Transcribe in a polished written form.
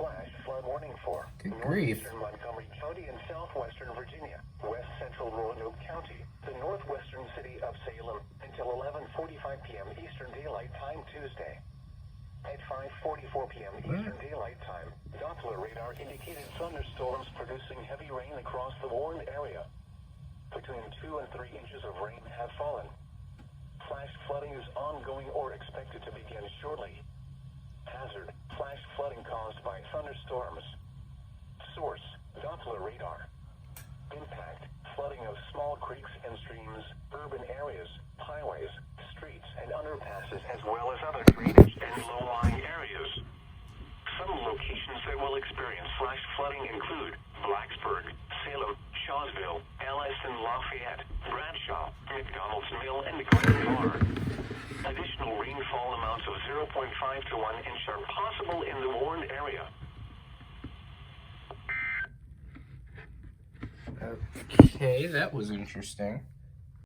flash flood warning for Good grief. northeastern Montgomery County and southwestern Virginia, west central Roanoke County, the northwestern city of Salem until 11:45 p.m. Eastern Daylight Time Tuesday. At 5:44 p.m. Eastern Daylight Time, Doppler radar indicated thunderstorms producing heavy rain across the warned area. Between 2 and 3 inches of rain have fallen. Flash flooding is ongoing or expected to begin shortly. Hazard: flash flooding caused by thunderstorms. Source: Doppler radar. Impact: flooding of small creeks and streams, urban areas, highways, streets, and underpasses, as well as other drainage and low-lying areas. Some locations that will experience flash flooding include Blacksburg, Salem, Shawsville, Ellis and Lafayette, Bradshaw, McDonald's Mill, and Grand Bar. Additional rainfall amounts of 0.5 to 1 inch are possible in the warned area. Okay, that was interesting.